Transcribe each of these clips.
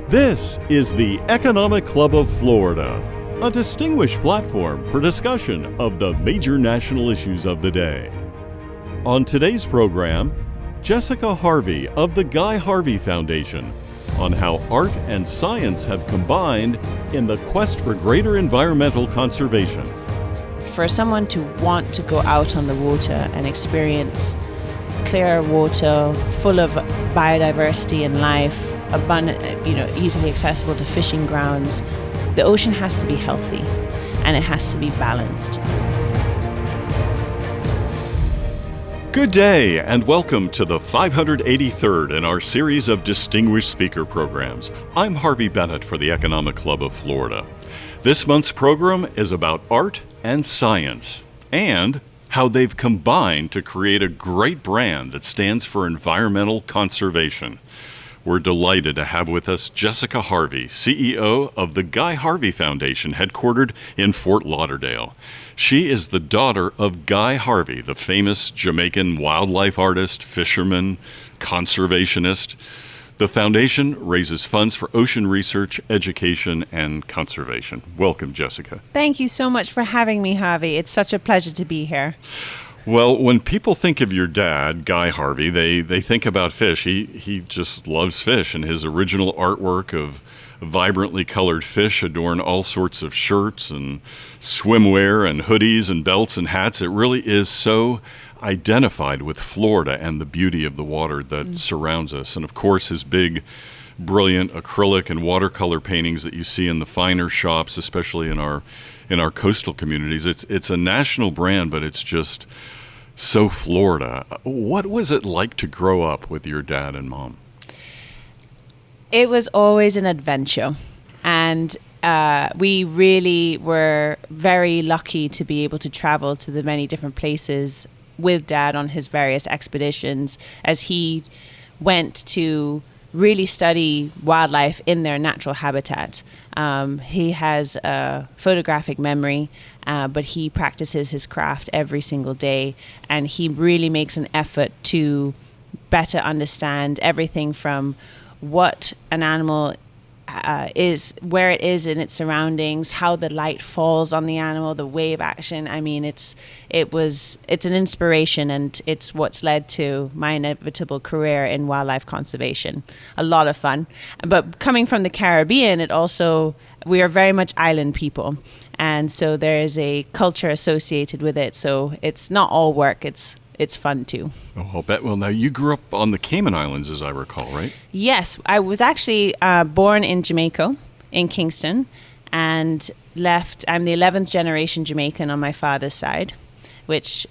This is the Economic Club of Florida, a distinguished platform for discussion of the major national issues of the day. On today's program, Jessica Harvey of the Guy Harvey Foundation on how art and science have combined in the quest for greater environmental conservation. For someone to want to go out on the water and experience clear water full of biodiversity and life, abundant, easily accessible to fishing grounds, the ocean has to be healthy and it has to be balanced. Good day and welcome to the 583rd in our series of distinguished speaker programs. I'm Harvey Bennett for the Economic Club of Florida. This month's program is about art and science and how they've combined to create a great brand that stands for environmental conservation. We're delighted to have with us Jessica Harvey, CEO of the Guy Harvey Foundation, headquartered in Fort Lauderdale. She is the daughter of Guy Harvey, the famous Jamaican wildlife artist, fisherman, conservationist. The foundation raises funds for ocean research, education, and conservation. Welcome, Jessica. Thank you so much for having me, Harvey. It's such a pleasure to be here. Well, when people think of your dad, Guy Harvey, they think about fish. He just loves fish, and his original artwork of vibrantly colored fish adorn all sorts of shirts and swimwear and hoodies and belts and hats. It really is so identified with Florida and the beauty of the water that surrounds us. And of course, his big, brilliant acrylic and watercolor paintings that you see in the finer shops, especially in our coastal communities. It's a national brand, but it's just so Florida. What was it like to grow up with your dad and mom? It was always an adventure, and we really were very lucky to be able to travel to the many different places with Dad on his various expeditions as he went to really study wildlife in their natural habitat. He has a photographic memory, but he practices his craft every single day, and he really makes an effort to better understand everything from what an animal is, where it is in its surroundings, how the light falls on the animal, the wave action. I mean, it's an inspiration, and it's what's led to my inevitable career in wildlife conservation. A lot of fun. But coming from the Caribbean, we are very much island people. And so there is a culture associated with it. So it's not all work. It's fun too. Oh, I'll bet. Well, now you grew up on the Cayman Islands, as I recall, right? Yes, I was actually born in Jamaica, in Kingston, and left. I'm the 11th generation Jamaican on my father's side, which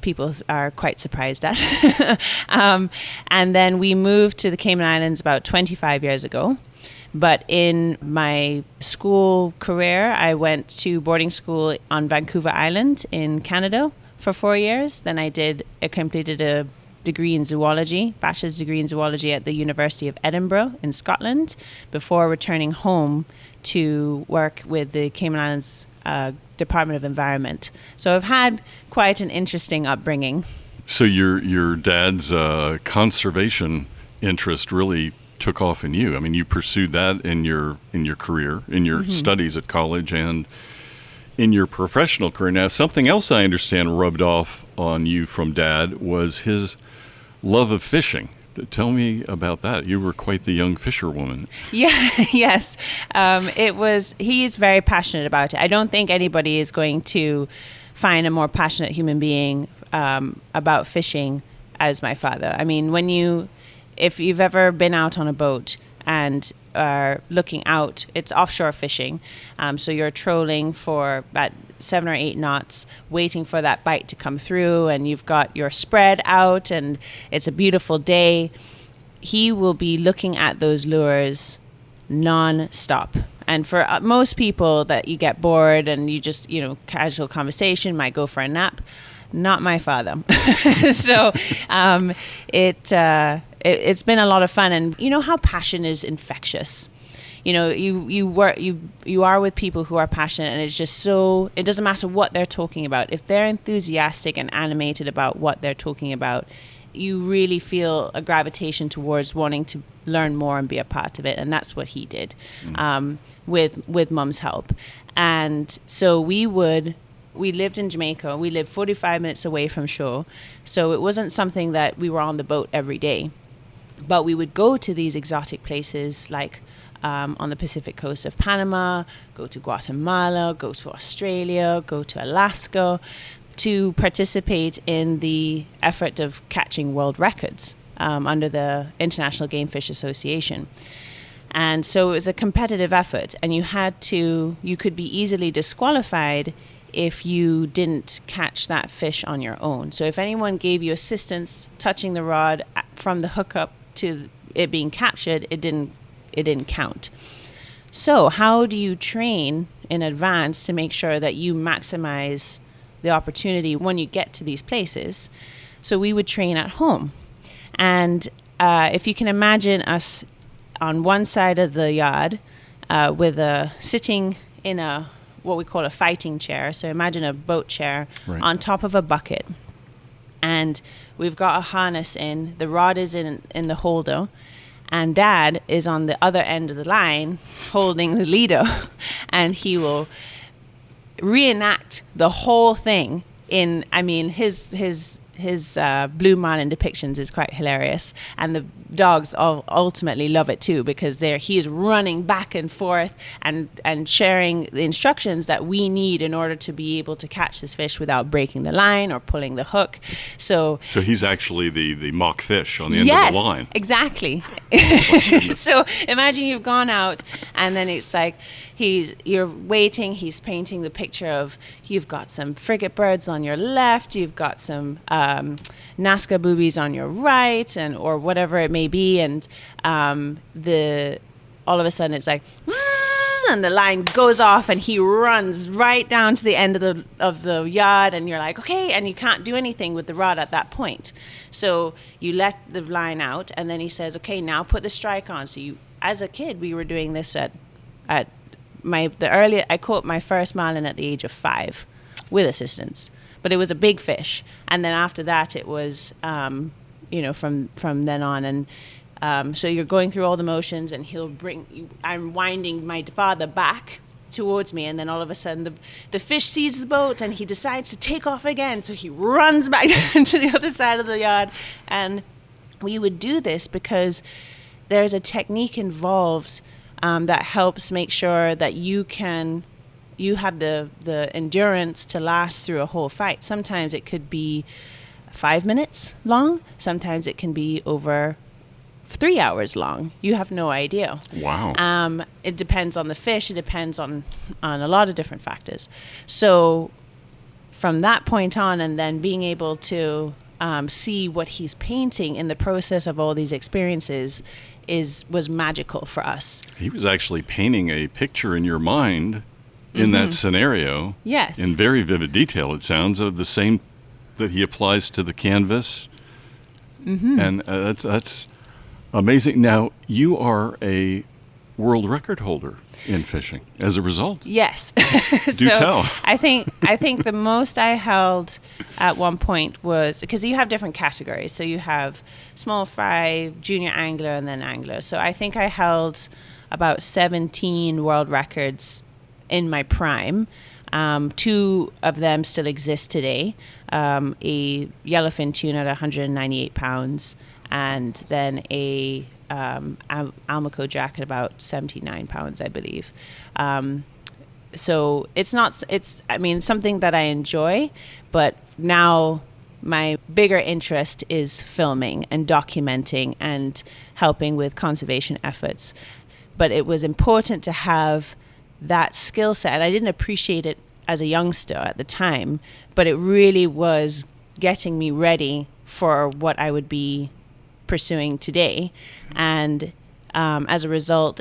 people are quite surprised at. And then we moved to the Cayman Islands about 25 years ago. But in my school career, I went to boarding school on Vancouver Island in Canada for 4 years. Then I completed a degree in zoology, bachelor's degree in zoology at the University of Edinburgh in Scotland, before returning home to work with the Cayman Islands Department of Environment. So I've had quite an interesting upbringing. So your dad's conservation interest really took off in you. I mean, you pursued that in your career, in your studies at college, and in your professional career. Now, something else I understand rubbed off on you from Dad was his love of fishing. Tell me about that. You were quite the young fisherwoman. Yeah, yes. He is very passionate about it. I don't think anybody is going to find a more passionate human being about fishing as my father. I mean, if you've ever been out on a boat and are looking out, it's offshore fishing. So you're trolling for about 7 or 8 knots, waiting for that bite to come through, and you've got your spread out, and it's a beautiful day. He will be looking at those lures non-stop. And for most people that you get bored and you just, casual conversation, might go for a nap. Not my father. So it's been a lot of fun. And you know how passion is infectious. You are with people who are passionate, and it's just so, it doesn't matter what they're talking about. If they're enthusiastic and animated about what they're talking about, you really feel a gravitation towards wanting to learn more and be a part of it. And that's what he did with Mum's help. And so we lived in Jamaica. We lived 45 minutes away from shore. So it wasn't something that we were on the boat every day. But we would go to these exotic places like on the Pacific coast of Panama, go to Guatemala, go to Australia, go to Alaska to participate in the effort of catching world records under the International Game Fish Association. And so it was a competitive effort, and you could be easily disqualified if you didn't catch that fish on your own. So if anyone gave you assistance touching the rod from the hookup to it being captured, it didn't count. So how do you train in advance to make sure that you maximize the opportunity when you get to these places? So we would train at home. And if you can imagine us on one side of the yard sitting in what we call a fighting chair. So imagine a boat chair on top of a bucket. And we've got a harness in, the rod is in the holder, and Dad is on the other end of the line holding the leader, and he will reenact the whole thing his Blue Marlin depictions is quite hilarious, and the dogs ultimately love it too, because he is running back and forth and sharing the instructions that we need in order to be able to catch this fish without breaking the line or pulling the hook. So he's actually the mock fish on the end of the line. Exactly. So imagine you've gone out, and then it's like you're waiting, he's painting the picture of, you've got some frigate birds on your left, you've got some Nazca boobies on your right, or whatever it may be, and all of a sudden it's like, and the line goes off, and he runs right down to the end of the yard, and you're like, okay, and you can't do anything with the rod at that point. So you let the line out, and then he says, okay, now put the strike on. So as a kid, we were doing this at I caught my first marlin at the age of 5 with assistance, but it was a big fish. And then after that, it was, from then on. And so you're going through all the motions, and I'm winding my father back towards me, and then all of a sudden the fish sees the boat, and he decides to take off again. So he runs back down to the other side of the yard. And we would do this because there's a technique involved that helps make sure that you have the endurance to last through a whole fight. Sometimes it could be 5 minutes long. Sometimes it can be over 3 hours long. You have no idea. Wow. It depends on the fish. It depends on a lot of different factors. So from that point on, and then being able to see what he's painting in the process of all these experiences was magical for us. He was actually painting a picture in your mind in that scenario. Yes. In very vivid detail, it sounds, of the same that he applies to the canvas. Mm-hmm. And that's amazing. Now, you are a world record holder in fishing as a result. Yes. Do tell. I think the most I held at one point was, because you have different categories. So you have small fry, junior angler, and then angler. So I think I held about 17 world records in my prime. 2 of them still exist today. A yellowfin tuna at 198 pounds, and then a Almaco jack at about 79 pounds, I believe. So it's something that I enjoy, but now my bigger interest is filming and documenting and helping with conservation efforts. But it was important to have that skill set. I didn't appreciate it as a youngster at the time, but it really was getting me ready for what I would be pursuing today. And as a result,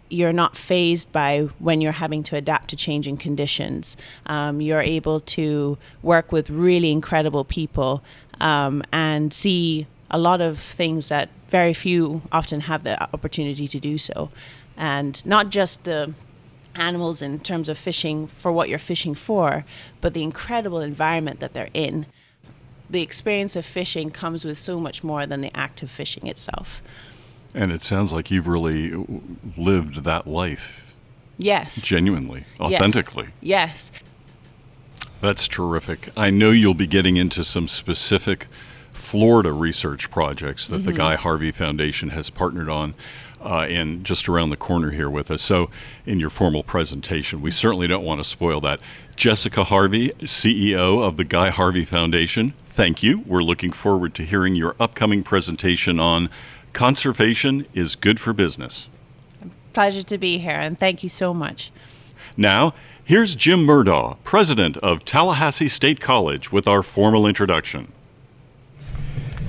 you're not fazed by when you're having to adapt to changing conditions. You're able to work with really incredible people and see a lot of things that very few often have the opportunity to do so. And not just the animals in terms of fishing for what you're fishing for, but the incredible environment that they're in. the experience of fishing comes with so much more than the act of fishing itself. And it sounds like you've really lived that life. Yes. Genuinely, authentically. Yes. That's terrific. I know you'll be getting into some specific Florida research projects that the Guy Harvey Foundation has partnered on and just around the corner here with us. So in your formal presentation, we certainly don't want to spoil that. Jessica Harvey, CEO of the Guy Harvey Foundation, thank you. We're looking forward to hearing your upcoming presentation on Conservation is Good for Business. Pleasure to be here, and thank you so much. Now, here's Jim Murdaugh, president of Tallahassee State College, with our formal introduction.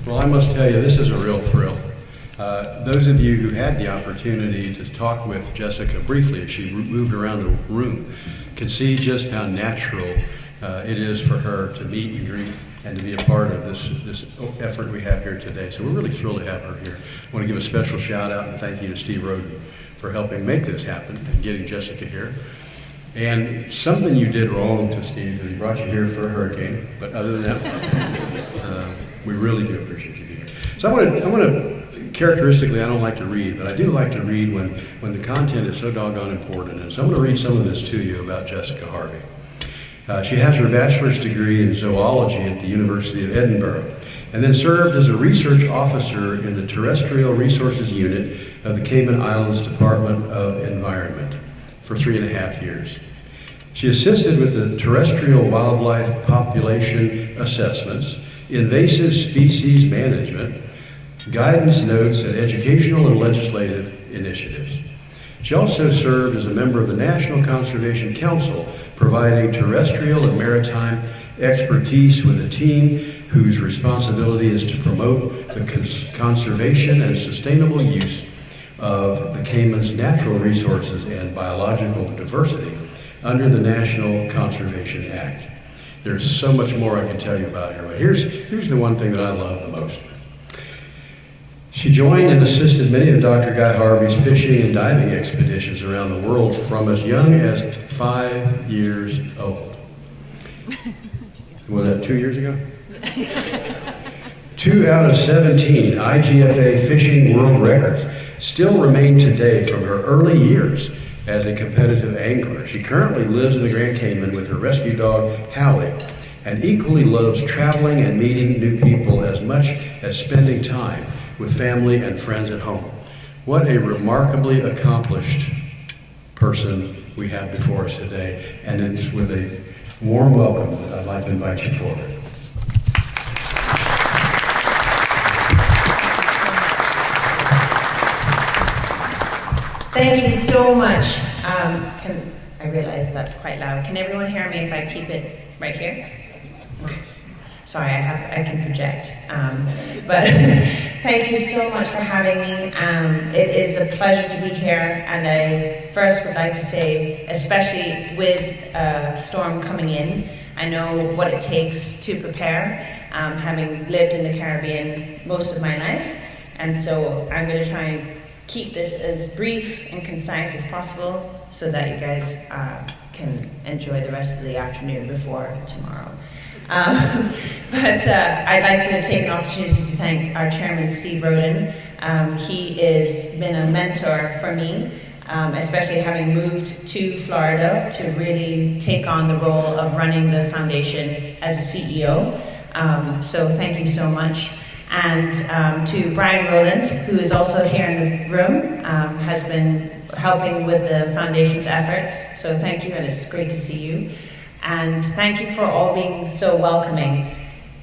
Well, I must tell you, this is a real thrill. Those of you who had the opportunity to talk with Jessica briefly as she moved around the room can see just how natural it is for her to meet and greet and to be a part of this effort we have here today. So we're really thrilled to have her here. I want to give a special shout out and thank you to Steve Roden for helping make this happen and getting Jessica here. And something you did wrong to Steve is he brought you here for a hurricane, but other than that, we really do appreciate you being here. So I want to characteristically, I don't like to read, but I do like to read when the content is so doggone important. And so I'm going to read some of this to you about Jessica Harvey. She has her bachelor's degree in zoology at the University of Edinburgh, and then served as a research officer in the Terrestrial Resources Unit of the Cayman Islands Department of Environment for 3.5 years. She assisted with the terrestrial wildlife population assessments, invasive species management, guidance notes, and educational and legislative initiatives. She also served as a member of the National Conservation Council, providing terrestrial and maritime expertise with a team whose responsibility is to promote the conservation and sustainable use of the Cayman's natural resources and biological diversity under the National Conservation Act. There's so much more I can tell you about her, but here's the one thing that I love the most. She joined and assisted many of Dr. Guy Harvey's fishing and diving expeditions around the world from as young as 5 years old. Was that 2 years ago? 2 out of 17 IGFA fishing world records still remain today from her early years as a competitive angler. She currently lives in the Grand Cayman with her rescue dog, Hallie, and equally loves traveling and meeting new people as much as spending time with family and friends at home. What a remarkably accomplished person we have before us today, and it's with a warm welcome that I'd like to invite you forward. Thank you so much. I realize that's quite loud. Can everyone hear me if I keep it right here? Okay. Sorry, I can project. But thank you so much for having me. It is a pleasure to be here, and I first would like to say, especially with a storm coming in, I know what it takes to prepare, having lived in the Caribbean most of my life, and so I'm going to try and keep this as brief and concise as possible so that you guys can enjoy the rest of the afternoon before tomorrow. But I'd like to take an opportunity to thank our chairman, Steve Roden. He has been a mentor for me, especially having moved to Florida to really take on the role of running the foundation as a CEO. So thank you so much. And to Brian Rowland, who is also here in the room, has been helping with the foundation's efforts. So thank you, and it's great to see you. And thank you for all being so welcoming.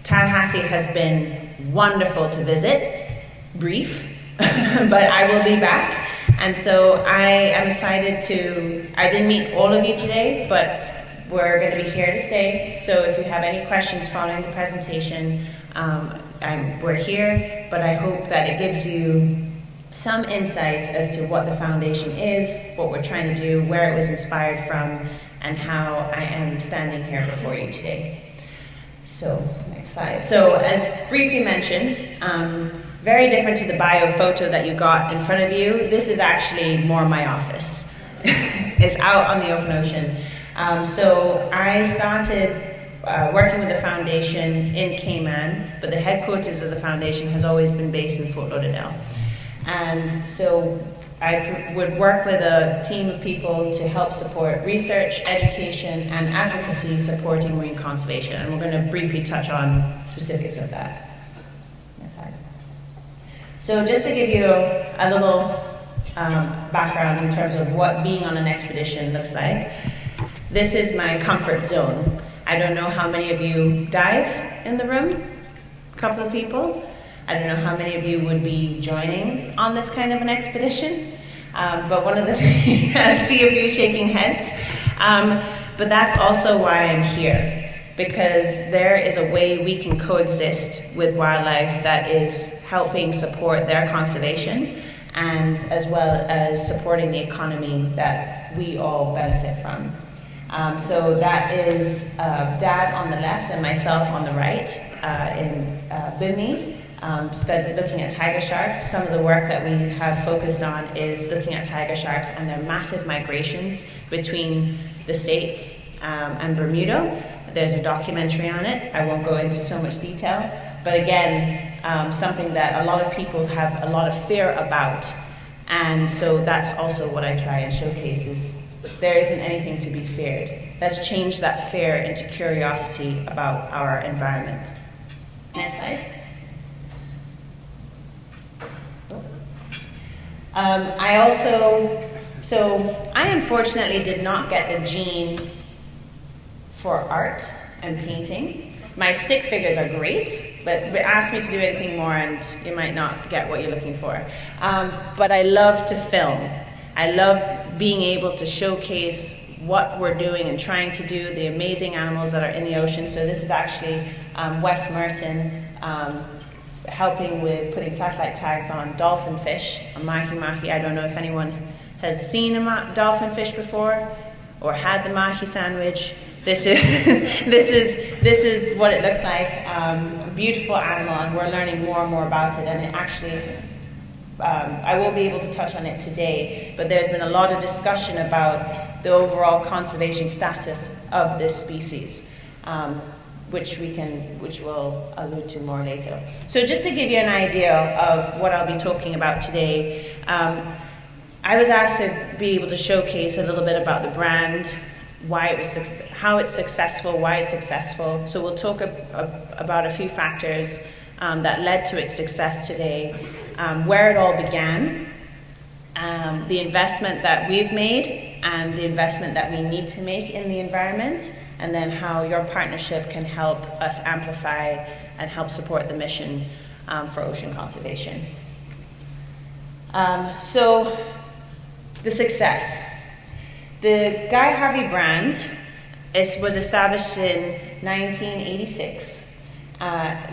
Tallahassee has been wonderful to visit, brief, but I will be back. And so I am excited I didn't meet all of you today, but we're going to be here to stay. So if you have any questions following the presentation, we're here, but I hope that it gives you some insight as to what the foundation is, what we're trying to do, where it was inspired from, and how I am standing here before you today. So, next slide. So, as briefly mentioned, very different to the bio photo that you got in front of you, this is actually more my office. It's out on the open ocean. So I started working with the foundation in Cayman, but the headquarters of the foundation has always been based in Fort Lauderdale. And so I would work with a team of people to help support research, education, and advocacy supporting marine conservation. And we're going to briefly touch on specifics of that. Next slide. So just to give you a little background in terms of what being on an expedition looks like, this is my comfort zone. I don't know how many of you dive in the room, a couple of people. I don't know how many of you would be joining on this kind of an expedition, but one of the things, I see a few shaking heads, but that's also why I'm here, because there is a way we can coexist with wildlife that is helping support their conservation and as well as supporting the economy that we all benefit from. So that is Dad on the left and myself on the right in Bimini, looking at tiger sharks. Some of the work that we have focused on is looking at tiger sharks and their massive migrations between the States and Bermuda. There's a documentary on it. I won't go into so much detail, but again, something that a lot of people have a lot of fear about. And so that's also what I try and showcase is there isn't anything to be feared. Let's change that fear into curiosity about our environment. Next slide. I unfortunately did not get the gene for art and painting. My stick figures are great, but ask me to do anything more and you might not get what you're looking for. But I love to film. I love being able to showcase what we're doing and trying to do, the amazing animals that are in the ocean. So this is actually Wes Merton helping with putting satellite tags on dolphin fish, a mahi-mahi. I don't know if anyone has seen a dolphin fish before or had the mahi sandwich. This is what it looks like. A beautiful animal, and we're learning more and more about it. And it actually, I won't be able to touch on it today, but there's been a lot of discussion about the overall conservation status of this species, which we'll allude to more later. So just to give you an idea of what I'll be talking about today, I was asked to be able to showcase a little bit about the brand, why it was, how it's successful, why it's successful. So we'll talk about a few factors that led to its success today, where it all began, the investment that we've made and the investment that we need to make in the environment, and then how your partnership can help us amplify and help support the mission for ocean conservation. So the success. The Guy Harvey brand was established in 1986.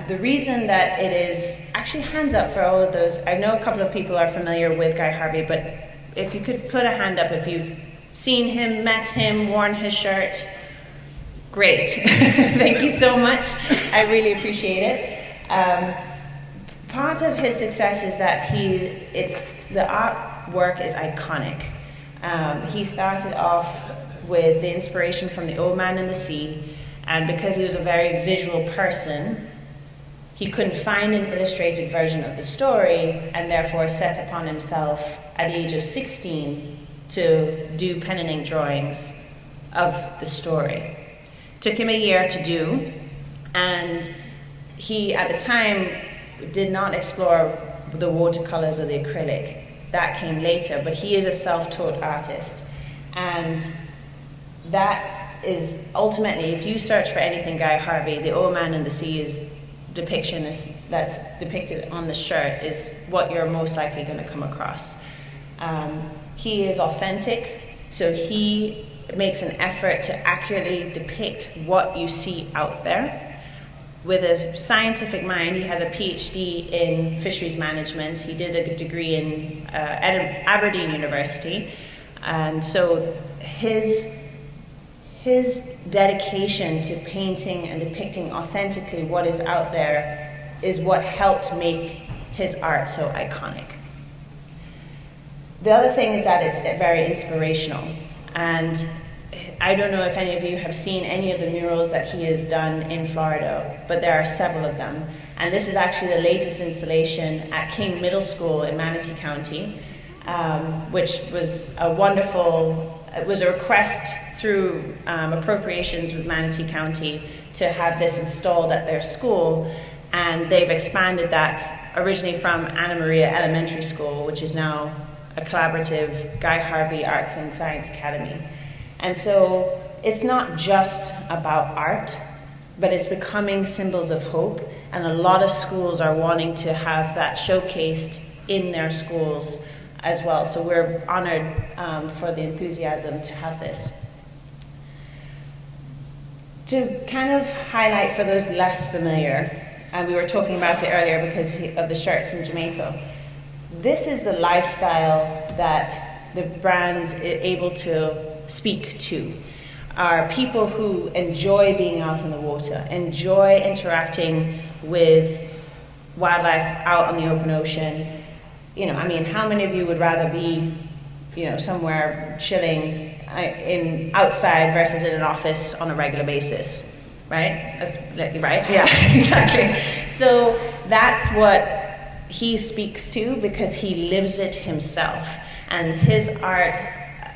The reason that it is, actually hands up for all of those, I know a couple of people are familiar with Guy Harvey, but if you could put a hand up if you've seen him, met him, worn his shirt, great. Thank you so much. I really appreciate it. Part of his success is that the artwork is iconic. He started off with the inspiration from The Old Man and the Sea, and because he was a very visual person, he couldn't find an illustrated version of the story, and therefore set upon himself at the age of 16 to do pen and ink drawings of the story. Took him a year to do, and he, at the time, did not explore the watercolors or the acrylic. That came later, but he is a self-taught artist. And that is ultimately, if you search for anything Guy Harvey, The Old Man and the Sea that's depicted on the shirt is what you're most likely going to come across. He is authentic, so he makes an effort to accurately depict what you see out there. With a scientific mind, he has a PhD in fisheries management. He did a degree in Aberdeen University. And so his dedication to painting and depicting authentically what is out there is what helped make his art so iconic. The other thing is that it's very inspirational. And I don't know if any of you have seen any of the murals that he has done in Florida, but there are several of them. And this is actually the latest installation at King Middle School in Manatee County, which was it was a request through appropriations with Manatee County to have this installed at their school. And they've expanded that originally from Anna Maria Elementary School, which is now a collaborative Guy Harvey Arts and Science Academy. And so it's not just about art, but it's becoming symbols of hope, and a lot of schools are wanting to have that showcased in their schools as well. So we're honored for the enthusiasm to have this. To kind of highlight for those less familiar, and we were talking about it earlier because of the shirts in Jamaica, this is the lifestyle that the brand's able to speak to. Are people who enjoy being out in the water, enjoy interacting with wildlife out on the open ocean. How many of you would rather be, somewhere chilling outside versus in an office on a regular basis, right? Right? Yeah, exactly. So that's what he speaks to, because he lives it himself. And his art,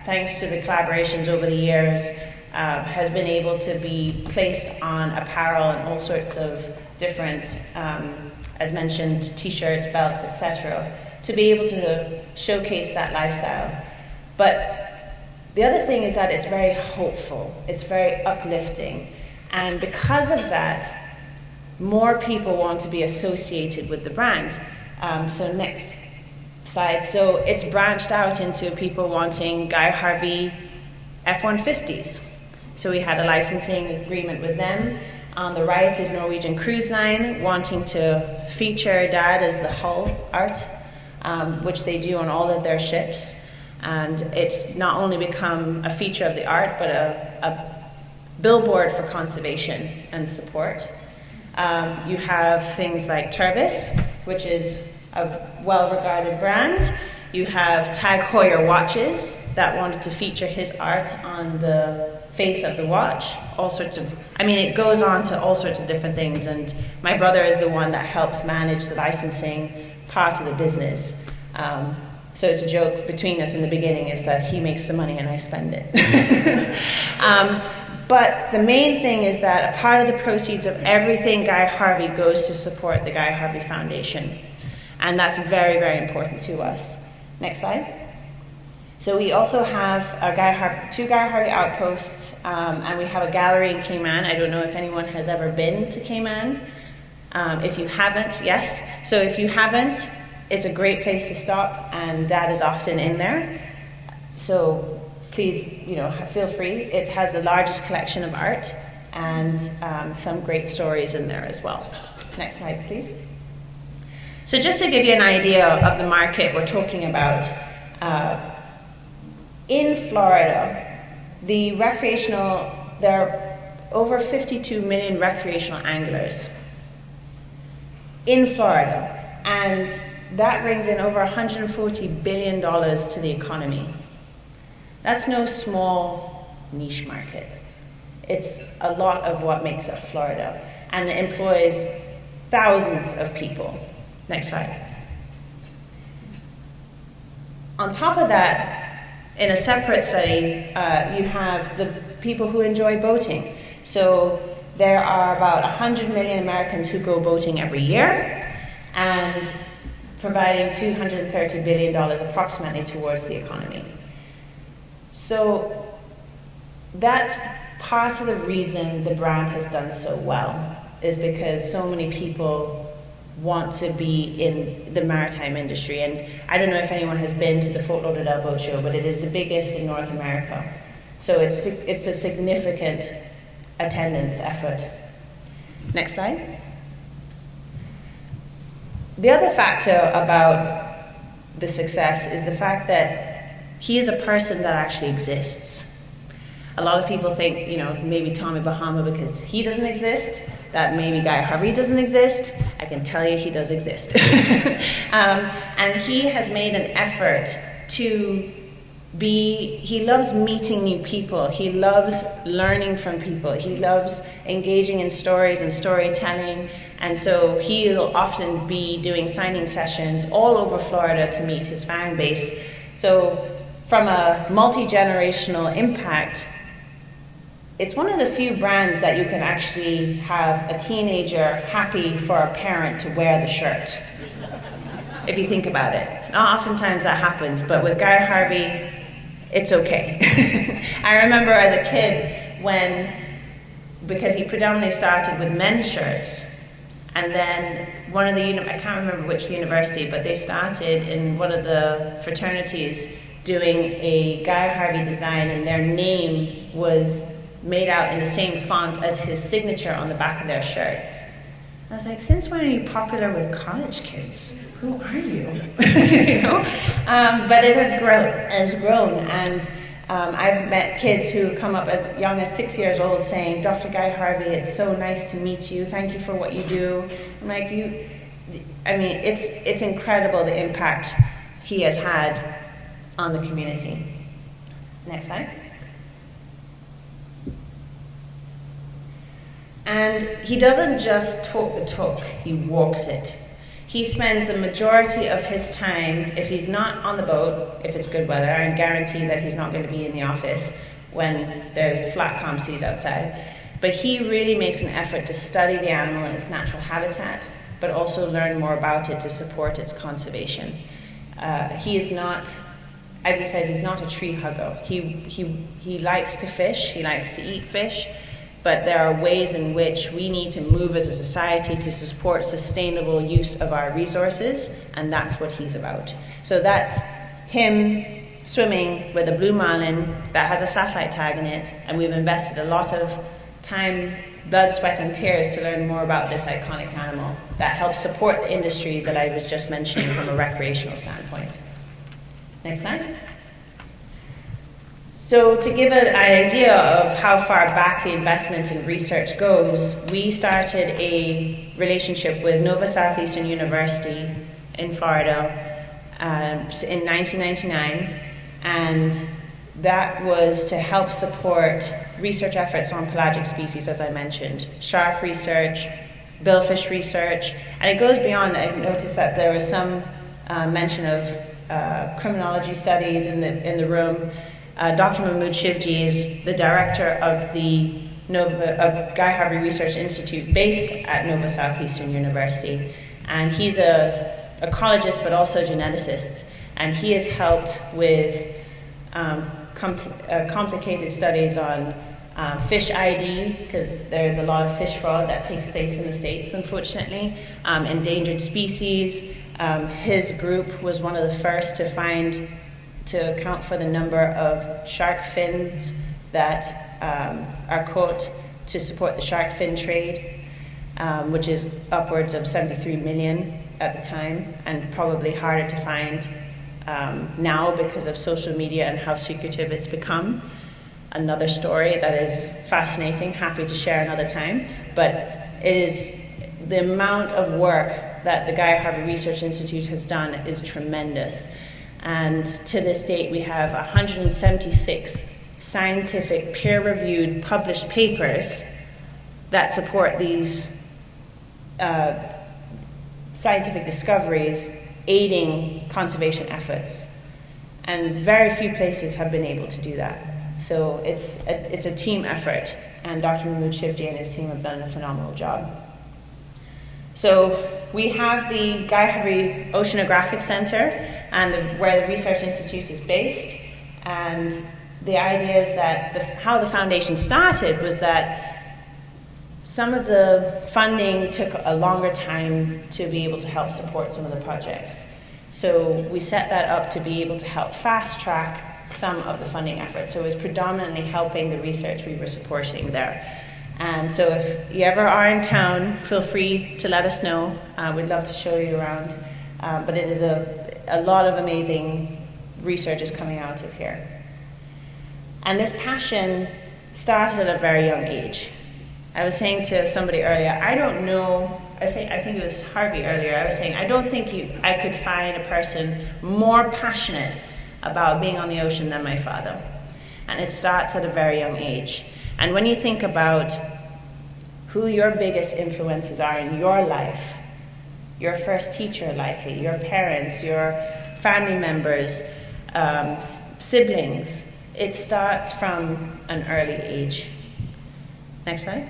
thanks to the collaborations over the years, has been able to be placed on apparel and all sorts of different, as mentioned, t-shirts, belts, etc., to be able to showcase that lifestyle. But the other thing is that it's very hopeful, it's very uplifting, and because of that, more people want to be associated with the brand. So next slide. So it's branched out into people wanting Guy Harvey F-150s. So we had a licensing agreement with them. On the right is Norwegian Cruise Line wanting to feature Dad as the hull art, which they do on all of their ships. And it's not only become a feature of the art, but a billboard for conservation and support. You have things like Turbis, which is a well-regarded brand. You have Tag Heuer watches that wanted to feature his art on the face of the watch. All sorts of, it goes on to all sorts of different things. And my brother is the one that helps manage the licensing part of the business. So it's a joke between us in the beginning is that he makes the money and I spend it. But the main thing is that a part of the proceeds of everything Guy Harvey goes to support the Guy Harvey Foundation. And that's very, very important to us. Next slide. So we also have two Guy Harvey outposts, and we have a gallery in Cayman. I don't know if anyone has ever been to Cayman. If you haven't, yes. So if you haven't, it's a great place to stop, and Dad is often in there. So please, feel free. It has the largest collection of art and some great stories in there as well. Next slide, please. So just to give you an idea of the market we're talking about, in Florida, there are over 52 million recreational anglers in Florida, and that brings in over $140 billion to the economy. That's no small niche market. It's a lot of what makes up Florida, and it employs thousands of people. Next slide. On top of that, in a separate study, you have the people who enjoy boating. So there are about 100 million Americans who go boating every year, and providing $230 billion approximately towards the economy. So that's part of the reason the brand has done so well, is because so many people want to be in the maritime industry. And I don't know if anyone has been to the Fort Lauderdale Boat Show, but it is the biggest in North America. So it's a significant attendance effort. Next slide. The other factor about the success is the fact that he is a person that actually exists. A lot of people think, maybe Tommy Bahama, because he doesn't exist, that maybe Guy Harvey doesn't exist. I can tell you he does exist. And he has made an effort to he loves meeting new people. He loves learning from people. He loves engaging in stories and storytelling. And so he'll often be doing signing sessions all over Florida to meet his fan base. So from a multi-generational impact, it's one of the few brands that you can actually have a teenager happy for a parent to wear the shirt, if you think about it. Not oftentimes that happens, but with Guy Harvey, it's okay. I remember as a kid because he predominantly started with men's shirts, and then one of the, I can't remember which university, but they started in one of the fraternities doing a Guy Harvey design, and their name was made out in the same font as his signature on the back of their shirts. I was like, since when are you popular with college kids? Who are you? You know? But it has grown, and I've met kids who come up as young as 6 years old saying, Dr. Guy Harvey, it's so nice to meet you. Thank you for what you do. I'm like, it's incredible the impact he has had on the community. Next slide. And he doesn't just talk the talk, he walks it. He spends the majority of his time, if he's not on the boat, if it's good weather, I guarantee that he's not going to be in the office when there's flat calm seas outside. But he really makes an effort to study the animal in its natural habitat, but also learn more about it to support its conservation. He is not, as he says, he's not a tree hugger. He likes to fish, he likes to eat fish, but there are ways in which we need to move as a society to support sustainable use of our resources, and that's what he's about. So that's him swimming with a blue marlin that has a satellite tag in it, and we've invested a lot of time, blood, sweat, and tears to learn more about this iconic animal that helps support the industry that I was just mentioning from a recreational standpoint. Next slide. So to give an idea of how far back the investment in research goes, we started a relationship with Nova Southeastern University in Florida in 1999, and that was to help support research efforts on pelagic species, as I mentioned, shark research, billfish research, and it goes beyond. I noticed that there was some mention of criminology studies in the room. Dr. Mahmood Shivji is the director of the Guy Harvey Research Institute based at Nova Southeastern University, and he's a ecologist but also a geneticist, and he has helped with complicated studies on fish ID, because there's a lot of fish fraud that takes place in the States, unfortunately, endangered species. His group was one of the first to account for the number of shark fins that are caught to support the shark fin trade, which is upwards of 73 million at the time, and probably harder to find now because of social media and how secretive it's become. Another story that is fascinating, happy to share another time, but it is the amount of work that the Guy Harvey Research Institute has done is tremendous. And to this date, we have 176 scientific, peer-reviewed, published papers that support these scientific discoveries, aiding conservation efforts. And very few places have been able to do that. So it's a team effort, and Dr. Mahmood Shivji and his team have done a phenomenal job. So we have the Guy Harvey Oceanographic Center, and where the Research Institute is based. And the idea is that how the foundation started was that some of the funding took a longer time to be able to help support some of the projects. So we set that up to be able to help fast track some of the funding efforts. So it was predominantly helping the research we were supporting there. And so if you ever are in town, feel free to let us know. We'd love to show you around. But it is a lot of amazing research is coming out of here. And this passion started at a very young age. I was saying to somebody earlier, I don't know, I think it was Harvey earlier, I was saying, I don't think I could find a person more passionate about being on the ocean than my father. And it starts at a very young age. And when you think about who your biggest influences are in your life, your first teacher likely, your parents, your family members, siblings, it starts from an early age. Next slide.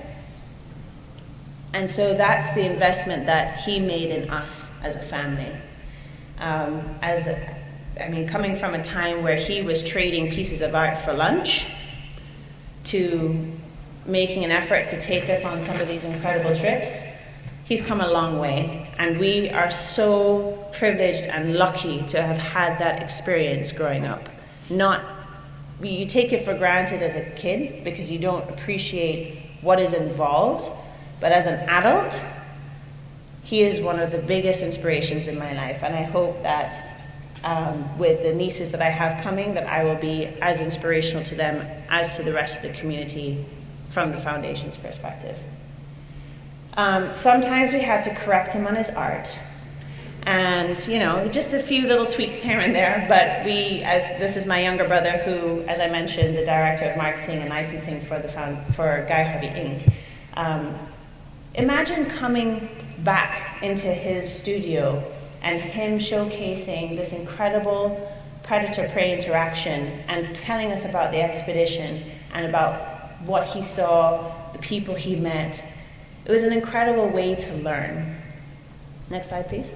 And so that's the investment that he made in us as a family. Coming from a time where he was trading pieces of art for lunch to making an effort to take us on some of these incredible trips, he's come a long way. And we are so privileged and lucky to have had that experience growing up. You take it for granted as a kid because you don't appreciate what is involved, but as an adult, he is one of the biggest inspirations in my life, and I hope that with the nieces that I have coming, that I will be as inspirational to them as to the rest of the community from the foundation's perspective. Sometimes we have to correct him on his art, and just a few little tweaks here and there, but this is my younger brother who, as I mentioned, the director of marketing and licensing for Guy Harvey Inc. Imagine coming back into his studio and him showcasing this incredible predator-prey interaction and telling us about the expedition and about what he saw, the people he met. It was an incredible way to learn. Next slide, please.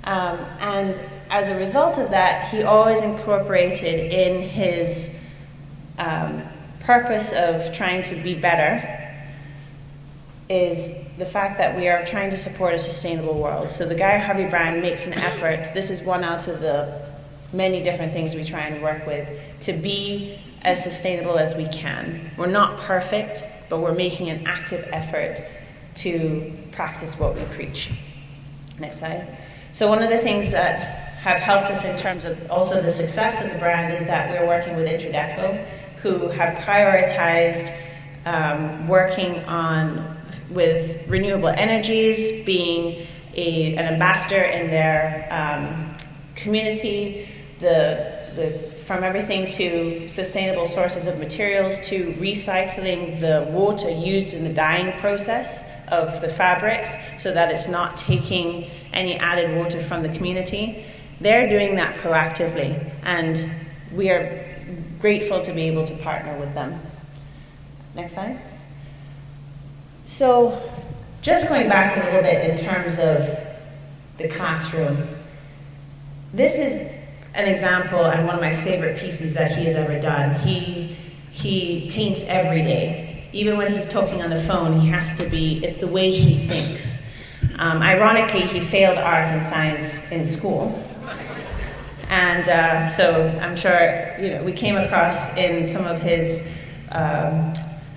And as a result of that, he always incorporated in his purpose of trying to be better is the fact that we are trying to support a sustainable world. So the Guy Harvey brand makes an effort, this is one out of the many different things we try and work with, to be as sustainable as we can. We're not perfect, but we're making an active effort to practice what we preach. Next slide. So one of the things that have helped us in terms of also the success of the brand is that we're working with Introdeco, who have prioritized working with renewable energies, being an ambassador in their community, from everything to sustainable sources of materials to recycling the water used in the dyeing process of the fabrics so that it's not taking any added water from the community. They're doing that proactively, and we are grateful to be able to partner with them. Next slide. So just going back a little bit in terms of the classroom, this is an example and one of my favorite pieces that he has ever done. He paints every day. Even when he's talking on the phone, it's the way he thinks. Ironically, he failed art and science in school. And so I'm sure, we came across in some of his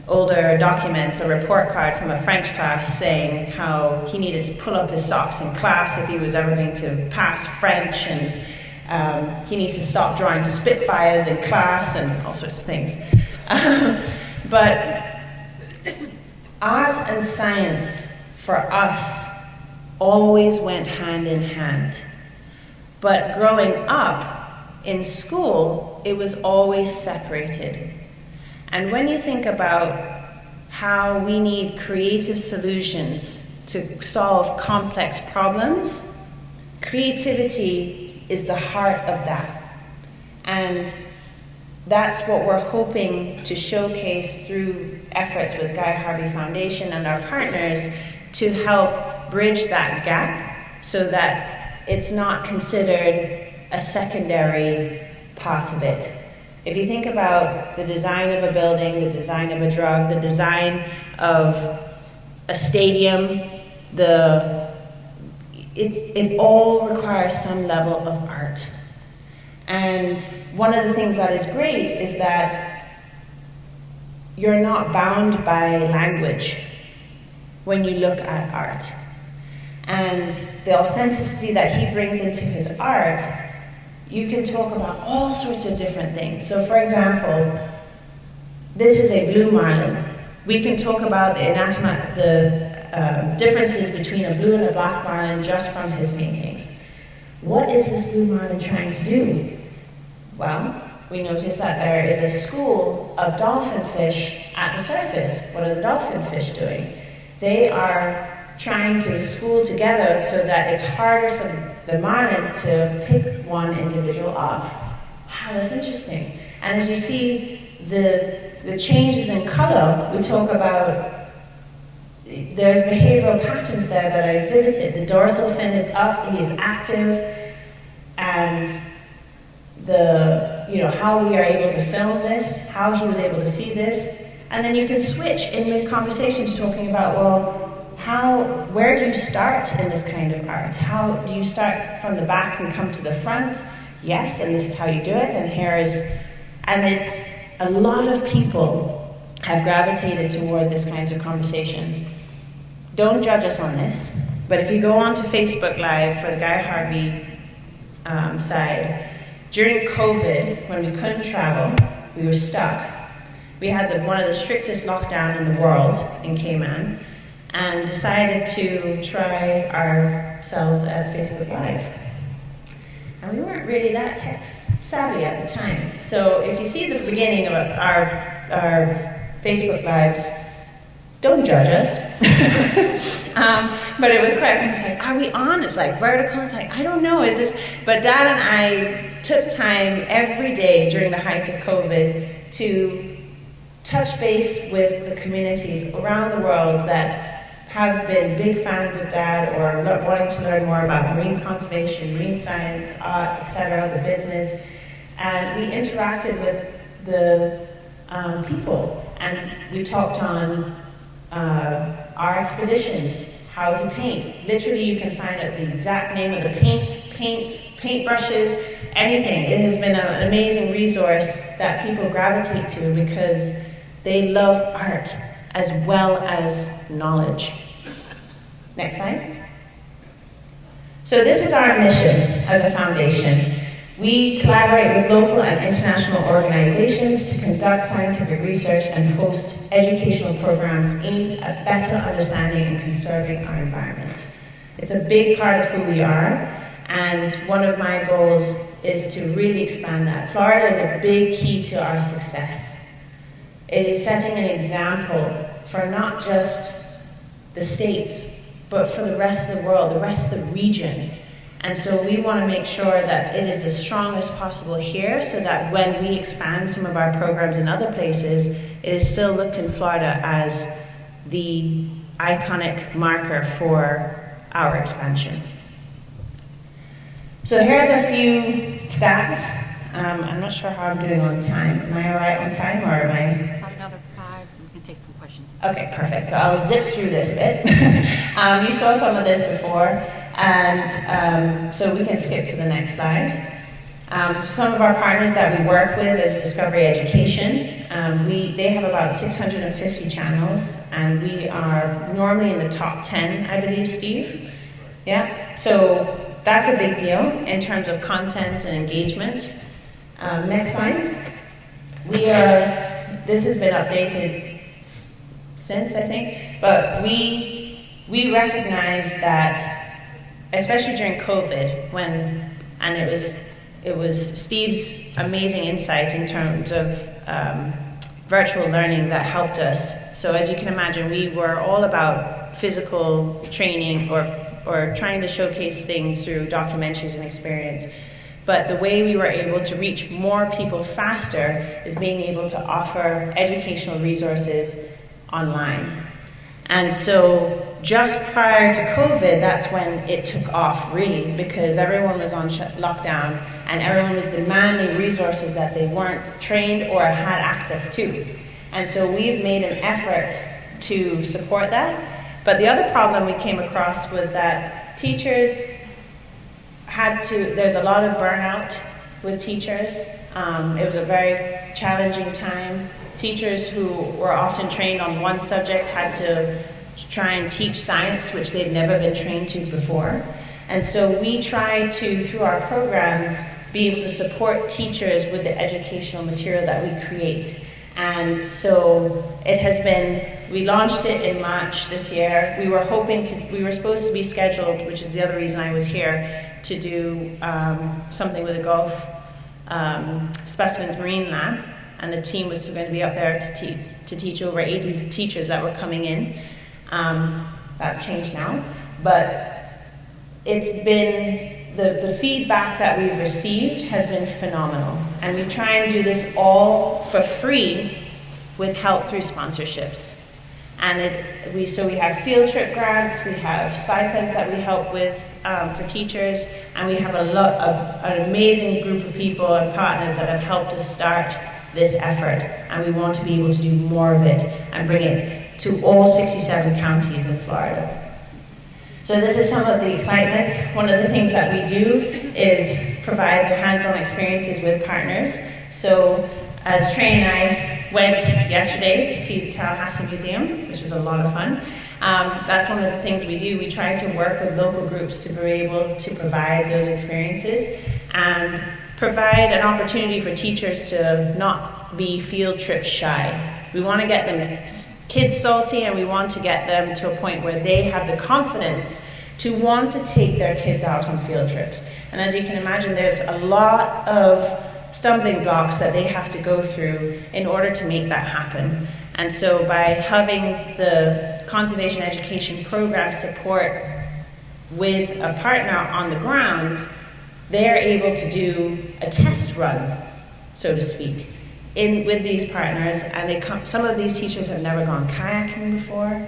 older documents a report card from a French class saying how he needed to pull up his socks in class if he was ever going to pass French, and he needs to stop drawing Spitfires in class and all sorts of things. But art and science for us always went hand in hand. But growing up in school, it was always separated. And when you think about how we need creative solutions to solve complex problems, creativity is the heart of that. And that's what we're hoping to showcase through efforts with Guy Harvey Foundation and our partners to help bridge that gap so that it's not considered a secondary part of it. If you think about the design of a building, the design of a drug, the design of a stadium, it all requires some level of art. And one of the things that is great is that you're not bound by language when you look at art. And the authenticity that he brings into his art, you can talk about all sorts of different things. So for example, this is a blue marlin. We can talk about the differences between a blue and a black marlin just from his paintings. What is this blue marlin trying to do? Well, we noticed that there is a school of dolphin fish at the surface. What are the dolphin fish doing? They are trying to school together so that it's harder for the marlin to pick one individual off. Wow, that's interesting. And as you see the changes in color, we talk about there's behavioral patterns there that are exhibited. The dorsal fin is up, he is active, and how we are able to film this, how he was able to see this, and then you can switch in mid-conversation to talking about, well, where do you start in this kind of art? How do you start from the back and come to the front? Yes, and this is how you do it, and it's a lot of people have gravitated toward this kind of conversation. Don't judge us on this, but if you go onto Facebook Live for the Guy Harvey side, during COVID, when we couldn't travel, we were stuck. We had one of the strictest lockdown in the world in Cayman, and decided to try ourselves at Facebook Live. And we weren't really that tech savvy at the time. So if you see the beginning of our Facebook Lives, don't judge us. But it was quite fun. It's like, are we on? It's like vertical. It's like, I don't know. Is this? But Dad and I took time every day during the height of COVID to touch base with the communities around the world that have been big fans of Dad or wanting to learn more about marine conservation, marine science, art, etc., the business. And we interacted with the people, and we talked on our expeditions, how to paint. Literally, you can find out the exact name of the paint brushes, anything. It has been an amazing resource that people gravitate to because they love art as well as knowledge. Next slide. So this is our mission as a foundation. We collaborate with local and international organizations to conduct scientific research and host educational programs aimed at better understanding and conserving our environment. It's a big part of who we are, and one of my goals is to really expand that. Florida is a big key to our success. It is setting an example for not just the states, but for the rest of the world, the rest of the region. And so we want to make sure that it is as strong as possible here so that when we expand some of our programs in other places, it is still looked in Florida as the iconic marker for our expansion. So here's a few stats. I'm not sure how I'm doing on time. Am I all right on time, or am I? About another 5, we can take some questions. Okay, perfect. So I'll zip through this bit. You saw some of this before, and so we can skip to the next slide. Some of our partners that we work with is Discovery Education. They have about 650 channels, and we are normally in the top 10, I believe, Steve? Yeah? So that's a big deal in terms of content and engagement. Next slide. This has been updated since, I think, but we recognize that, especially during COVID, and it was Steve's amazing insight in terms of virtual learning that helped us. So as you can imagine, we were all about physical training or trying to showcase things through documentaries and experience. But the way we were able to reach more people faster is being able to offer educational resources online. And so just prior to COVID, that's when it took off, really, because everyone was on lockdown and everyone was demanding resources that they weren't trained or had access to. And so we've made an effort to support that. But the other problem we came across was that teachers there's a lot of burnout with teachers. It was a very challenging time. Teachers who were often trained on one subject had to try and teach science, which they'd never been trained to before. And so we try to, through our programs, be able to support teachers with the educational material that we create. And so we launched it in March this year. We were supposed to be scheduled, which is the other reason I was here, to do something with a golf Specimens Marine Lab, and the team was going to be up there to teach over 80 teachers that were coming in. That's changed now, but it's been, the feedback that we've received has been phenomenal, and we try and do this all for free with help through sponsorships. And we have field trip grants, we have stipends that we help with for teachers, and we have an amazing group of people and partners that have helped us start this effort, and we want to be able to do more of it and bring it to all 67 counties in Florida. So this is some of the excitement. One of the things that we do is provide the hands-on experiences with partners. So as Trey and I went yesterday to see the Tallahassee Museum, which was a lot of fun. That's one of the things we do. We try to work with local groups to be able to provide those experiences and provide an opportunity for teachers to not be field trip shy. We want to get them kids salty, and we want to get them to a point where they have the confidence to want to take their kids out on field trips. And as you can imagine, there's a lot of stumbling blocks that they have to go through in order to make that happen. And so by having the conservation education program support with a partner on the ground, they're able to do a test run, so to speak, with these partners. And some of these teachers have never gone kayaking before.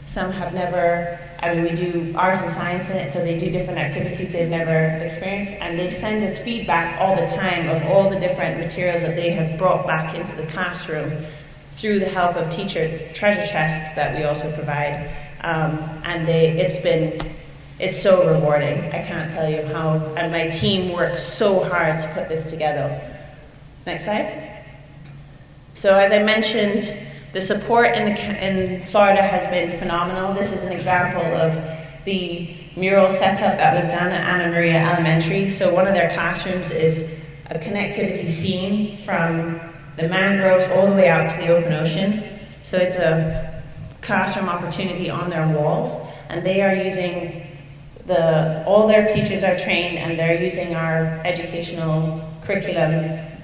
Some have never, we do art and science in it, so they do different activities they've never experienced, and they send us feedback all the time of all the different materials that they have brought back into the classroom through the help of teacher treasure chests that we also provide. And it's so rewarding. I can't tell you how, and my team works so hard to put this together. Next slide. So as I mentioned, the support in Florida has been phenomenal. This is an example of the mural setup that was done at Anna Maria Elementary. So one of their classrooms is a connectivity scene from the mangroves all the way out to the open ocean. So it's a classroom opportunity on their walls, and they are using all their teachers are trained, and they're using our educational curriculum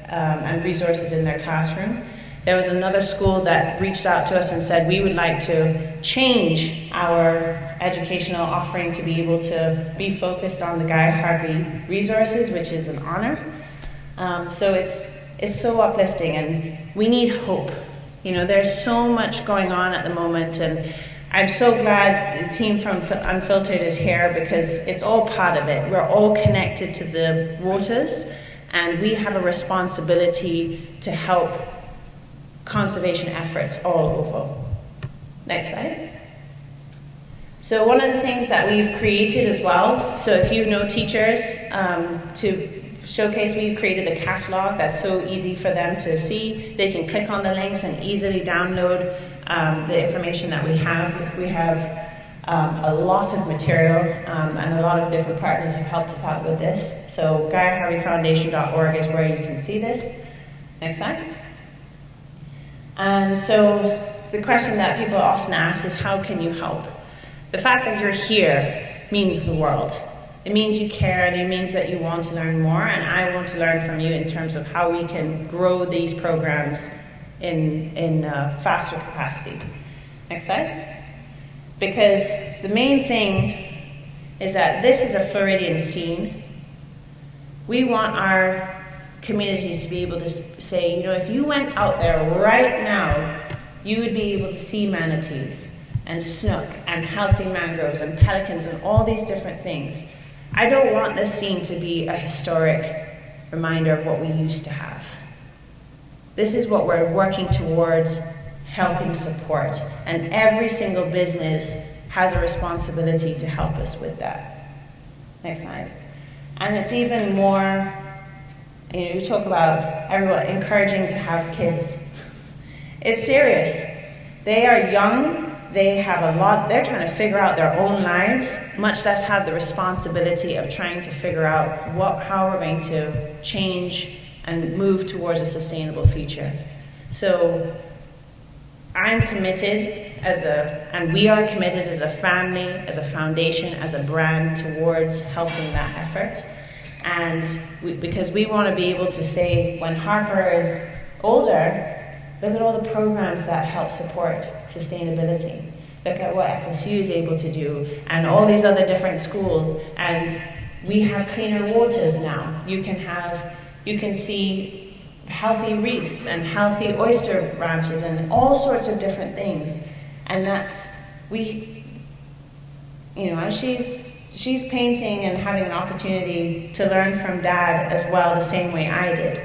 and resources in their classroom. There was another school that reached out to us and said, we would like to change our educational offering to be able to be focused on the Guy Harvey resources, which is an honor. So it's so uplifting, and we need hope. There's so much going on at the moment, and I'm so glad the team from Unfiltered is here, because it's all part of it. We're all connected to the waters, and we have a responsibility to help conservation efforts all over. Next slide. So one of the things that we've created as well, so if you know teachers, to showcase, we've created a catalog that's so easy for them to see. They can click on the links and easily download the information that we have. We have a lot of material, and a lot of different partners have helped us out with this. So GuyHarveyFoundation.org is where you can see this. Next slide. And so the question that people often ask is, how can you help? The fact that you're here means the world. It means you care, and it means that you want to learn more, and I want to learn from you in terms of how we can grow these programs in faster capacity. Next slide. Because the main thing is that this is a Floridian scene. We want our communities to be able to say, if you went out there right now, you would be able to see manatees and snook and healthy mangroves and pelicans and all these different things. I don't want this scene to be a historic reminder of what we used to have. This is what we're working towards helping support, and every single business has a responsibility to help us with that. Next slide. And it's even more, you talk about everyone encouraging to have kids. It's serious. They are young. They have a lot, they're trying to figure out their own lives, much less have the responsibility of trying to figure out how we're going to change and move towards a sustainable future. So I'm committed and we are committed as a family, as a foundation, as a brand towards helping that effort. And because we want to be able to say, when Harper is older, look at all the programs that help support sustainability. Look at what FSU is able to do, and all these other different schools. And we have cleaner waters now. You can see healthy reefs and healthy oyster ranches and all sorts of different things. And that's, she's painting and having an opportunity to learn from Dad as well, the same way I did.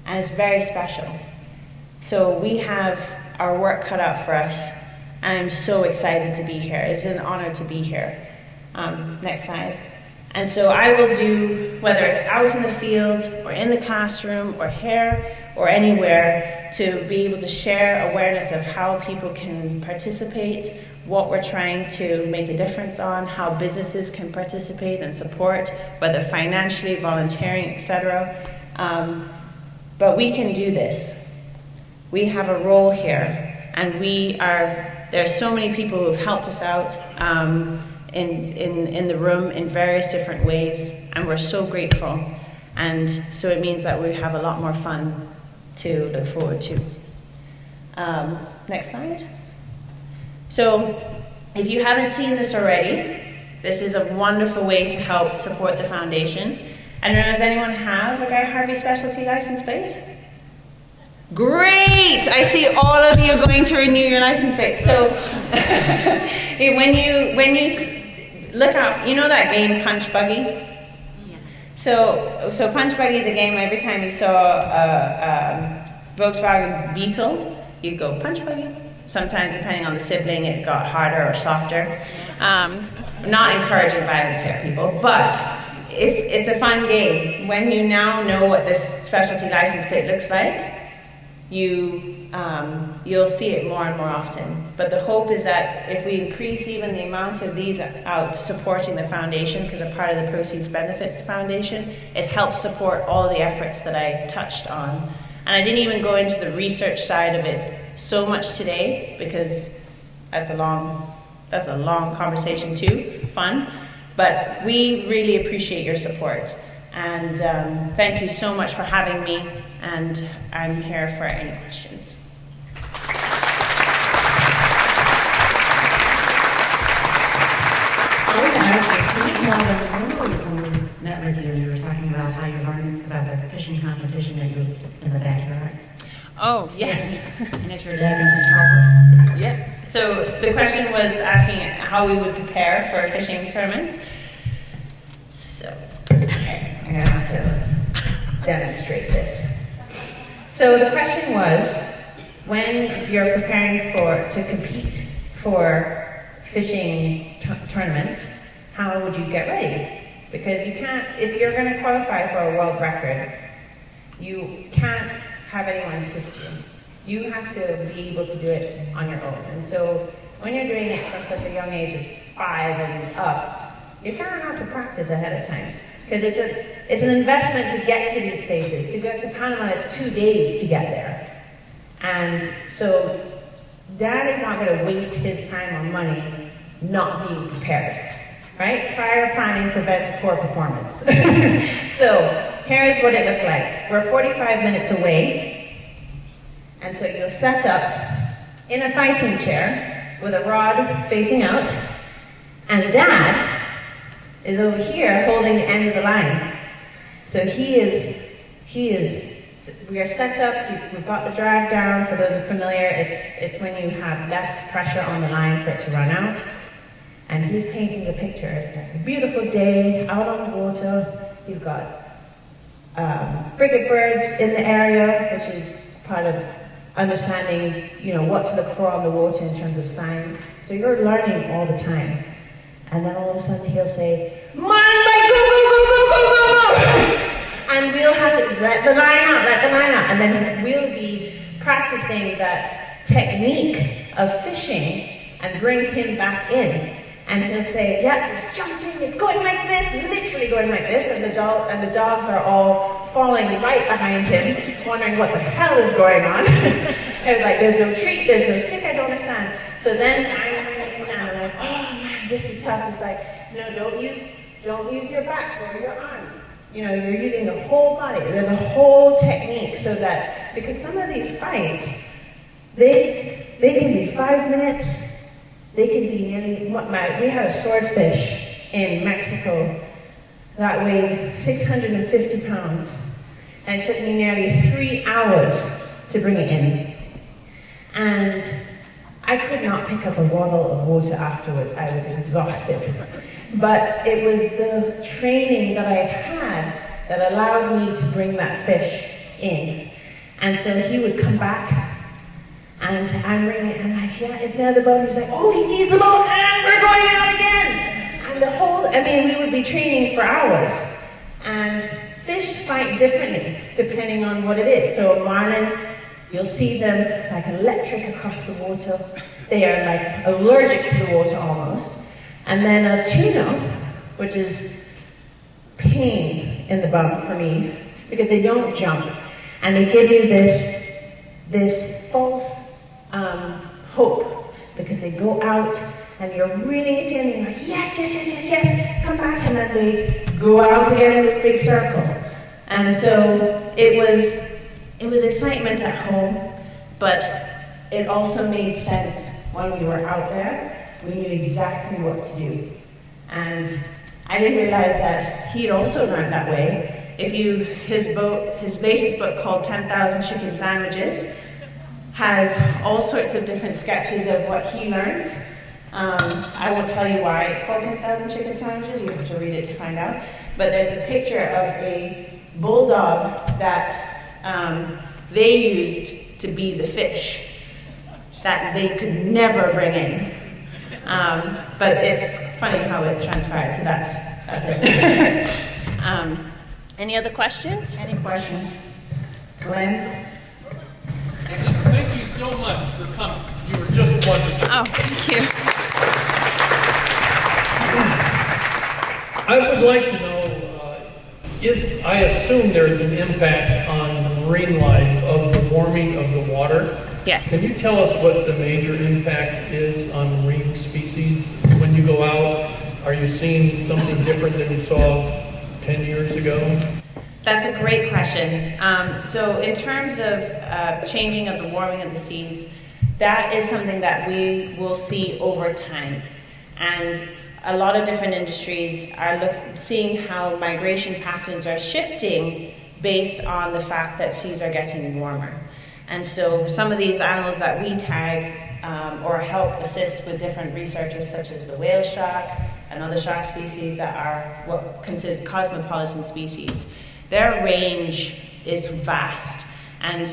And it's very special. So we have our work cut out for us, and I'm so excited to be here. It's an honor to be here. Next slide. And so I will do, whether it's out in the field or in the classroom or here or anywhere, to be able to share awareness of how people can participate, what we're trying to make a difference on, how businesses can participate and support, whether financially, volunteering, etc. But we can do this. We have a role here, and there are so many people who have helped us out in the room in various different ways, and we're so grateful. And so it means that we have a lot more fun to look forward to. Next slide. So if you haven't seen this already, this is a wonderful way to help support the foundation. And does anyone have a Guy Harvey specialty license plate? Great! I see all of you going to renew your license plate. So when you look out, you know that game Punch Buggy? Yeah. So Punch Buggy is a game. Every time you saw a Volkswagen Beetle, you'd go Punch Buggy. Sometimes, depending on the sibling, it got harder or softer. Not encouraging violence here, people, but if it's a fun game. When you now know what this specialty license plate looks like, you'll see it more and more often. But the hope is that if we increase even the amount of these out supporting the foundation, because a part of the proceeds benefits the foundation, it helps support all the efforts that I touched on. And I didn't even go into the research side of it so much today, because that's a long conversation too, fun. But we really appreciate your support. And thank you so much for having me, and I'm here for any questions. I want to ask you, can you tell us, when we met with you, you were talking about how you learned about the fishing competition that you in the backyard? Oh, yes. And is your dad in trouble? Yeah. So the question was asking how we would prepare for fishing tournaments. So, okay, I'm going to have to demonstrate this. So the question was, when you're preparing to compete for fishing tournaments, how would you get ready? Because you can't, if you're going to qualify for a world record, you can't have anyone assist you. You have to be able to do it on your own. And so when you're doing it from such a young age as 5 and up, you kind of have to practice ahead of time. Because it's an investment to get to these places. To go to Panama, it's 2 days to get there. And so Dad is not going to waste his time or money not being prepared. Right? Prior planning prevents poor performance. So here's what it looked like. We're 45 minutes away. And so you'll set up in a fighting chair with a rod facing out, and Dad is over here holding the end of the line. So we are set up, we've got the drag down. For those who are familiar, it's when you have less pressure on the line for it to run out. And he's painting the picture. It's like a beautiful day out on the water. You've got frigate birds in the area, which is part of understanding, what to look for on the water in terms of signs. So you're learning all the time. And then all of a sudden he'll say, "Mind my go, go, go, go, go, go!" And we'll have to let the line out. And then we'll be practicing that technique of fishing and bring him back in. And he'll say, "Yeah, it's jumping, it's going like this," literally going like this, and the dogs are all falling right behind him, wondering what the hell is going on. It's like, there's no treat, there's no stick, I don't understand. So then I'm like, oh man, this is tough. It's like, no, don't use your back, or your arms. you're using the whole body. There's a whole technique so that, because some of these fights, they can be 5 minutes, they can be nearly, we had a swordfish in Mexico that weighed 650 pounds, and it took me nearly 3 hours to bring it in. And I could not pick up a bottle of water afterwards. I was exhausted. But it was the training that I had that allowed me to bring that fish in. And so he would come back, and I'm bringing it, and I'm like, yeah, it's near the boat. He's like, oh, he sees the boat, and we're going out again. And we would be training for hours. And fish fight differently, depending on what it is. So a marlin, you'll see them like electric across the water. They are like allergic to the water almost. And then a tuna, which is pain in the bum for me, because they don't jump. And they give you this false hope, because they go out and you're reeling it in, and you're like, yes, come back. And then they go out again in this big circle. And so it was excitement at home, but it also made sense when we were out there. We knew exactly what to do. And I didn't realize that he'd also learned that way. His latest book called 10,000 Chicken Sandwiches has all sorts of different sketches of what he learned. I won't tell you why it's called 10,000 Chicken Sandwiches, you have to read it to find out. But there's a picture of a bulldog that they used to be the fish that they could never bring in. But it's funny how it transpired, so that's it. Any other questions? Any questions? Glenn? Thank you so much for coming. You were just wonderful. Oh, thank you. I would like to know, I assume there is an impact on the marine life of the warming of the water. Yes. Can you tell us what the major impact is on marine species? When you go out, are you seeing something different than you saw 10 years ago? That's a great question. So in terms of changing of the warming of the seas, that is something that we will see over time. And a lot of different industries are seeing how migration patterns are shifting based on the fact that seas are getting warmer. And so some of these animals that we tag or help assist with different researchers, such as the whale shark and other shark species that are what considered cosmopolitan species, their range is vast. And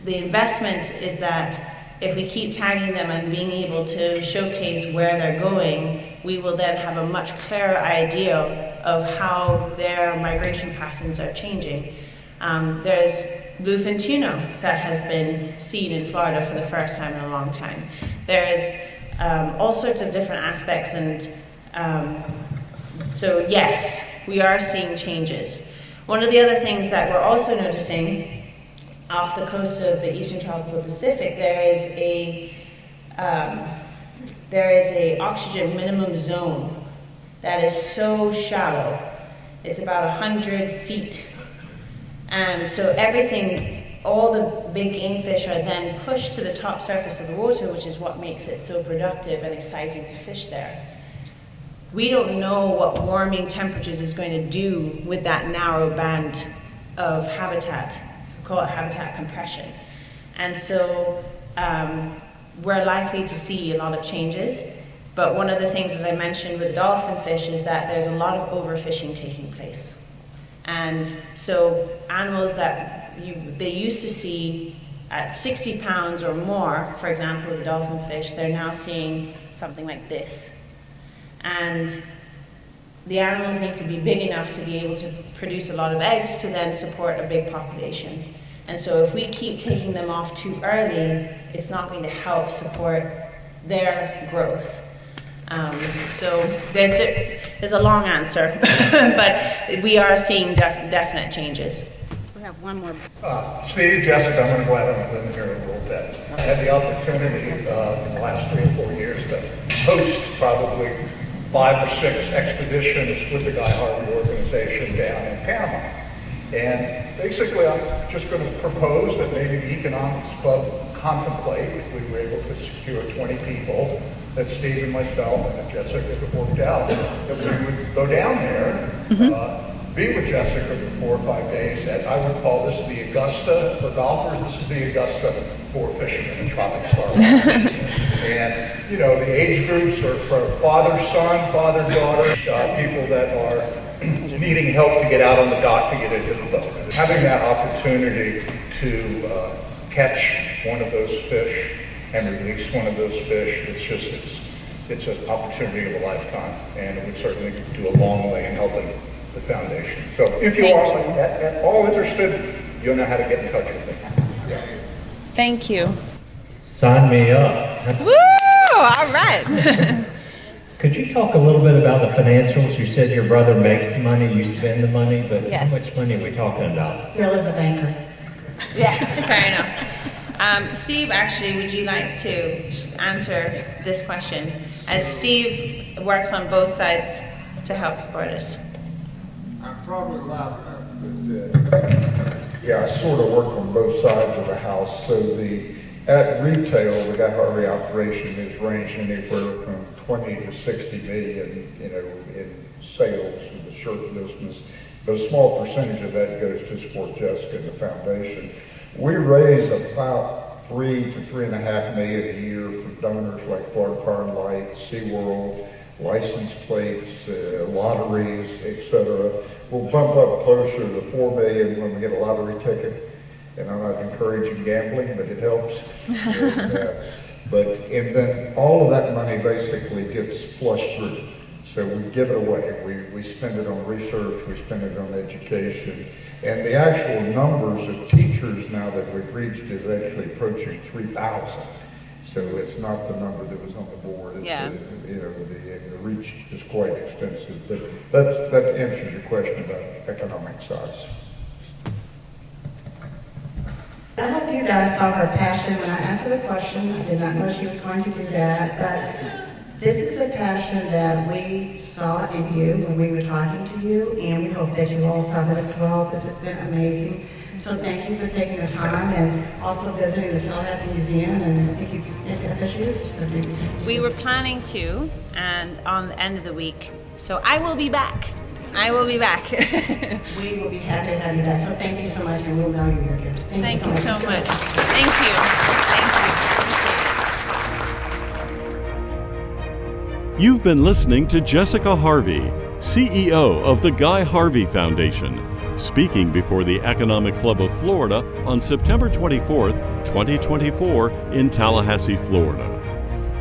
the investment is that if we keep tagging them and being able to showcase where they're going, we will then have a much clearer idea of how their migration patterns are changing. There's bluefin tuna that has been seen in Florida for the first time in a long time. There's all sorts of different aspects, and so yes, we are seeing changes. One of the other things that we're also noticing off the coast of the eastern tropical Pacific, there is a oxygen minimum zone that is so shallow. It's about 100 feet. And so all the big game fish are then pushed to the top surface of the water, which is what makes it so productive and exciting to fish there. We don't know what warming temperatures is going to do with that narrow band of habitat. We call it habitat compression. And so we're likely to see a lot of changes. But one of the things, as I mentioned with the dolphin fish, is that there's a lot of overfishing taking place. And so animals that they used to see at 60 pounds or more, for example, the dolphin fish, they're now seeing something like this. And the animals need to be big enough to be able to produce a lot of eggs to then support a big population. And so if we keep taking them off too early, it's not going to help support their growth. So there's a long answer, but we are seeing definite changes. We have one more. Steve, Jessica, I'm going to go out on a limb here a little bit. I had the opportunity in the last 3 or 4 years to host probably 5 or 6 expeditions with the Guy Harvey organization station down in Panama. And basically, I'm just going to propose that maybe the Economics Club contemplate, if we were able to secure 20 people, that Steve and myself and that Jessica have worked out, that we would go down there, be with Jessica for 4 or 5 days. And I would call this the Augusta for golfers. This is the Augusta for fishermen and tropic star. And, you know, the age groups are from father, son, father, daughter, people that are needing help to get out on the dock to get into the boat. Having that opportunity to catch one of those fish and release one of those fish, it's an opportunity of a lifetime, and it would certainly do a long way in helping the foundation. So if you are at all interested, you'll know how to get in touch with me. Yeah. Thank you. Sign me up. Woo! All right. Could you talk a little bit about the financials? You said your brother makes money, you spend the money, but Yes. how much money are we talking about? Bill is a banker. Yes, fair enough. Steve, actually, would you like to answer this question? As Steve works on both sides to help support us. I'm probably loud enough, but Yeah, I sort of work on both sides of the house. So at retail, the Guy Harvey operation is ranging anywhere from 20 to 60 million, in sales of the shirt business. But a small percentage of that goes to support Jessica and the foundation. We raise about 3 to 3.5 million a year from donors like Florida Power and Light, SeaWorld, license plates, lotteries, etc. We'll bump up closer to 4 million when we get a lottery ticket. And I'm not encouraging gambling, but it helps. And then all of that money basically gets flushed through. So we give it away. We spend it on research, we spend it on education. And the actual numbers of teachers now that we've reached is actually approaching 3,000. So it's not the number that was on the board. It's, Yeah. The reach is quite extensive. But that answers your question about economic size. I hope you guys saw her passion when I asked her the question. I did not know she was going to do that, but this is a passion that we saw in you when we were talking to you, and we hope that you all saw that as well. This has been amazing. So thank you for taking the time and also visiting the Tallahassee Museum, and I think you did FSU. We were planning to, and on the end of the week. So I will be back. I will be back. We will be happy to have you back. So thank you so much, and we'll value your gift. Thank you so much. Thank you. You've been listening to Jessica Harvey, CEO of the Guy Harvey Foundation, speaking before the Economic Club of Florida on September 24th, 2024 in Tallahassee, Florida.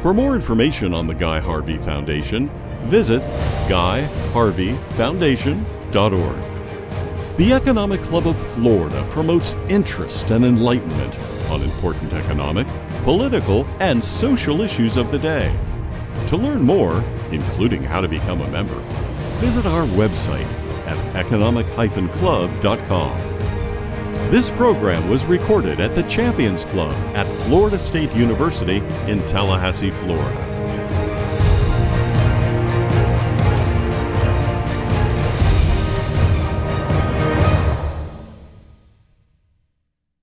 For more information on the Guy Harvey Foundation, visit guyharveyfoundation.org. The Economic Club of Florida promotes interest and enlightenment on important economic, political, and social issues of the day. To learn more, including how to become a member, visit our website at economic-club.com. This program was recorded at the Champions Club at Florida State University in Tallahassee, Florida.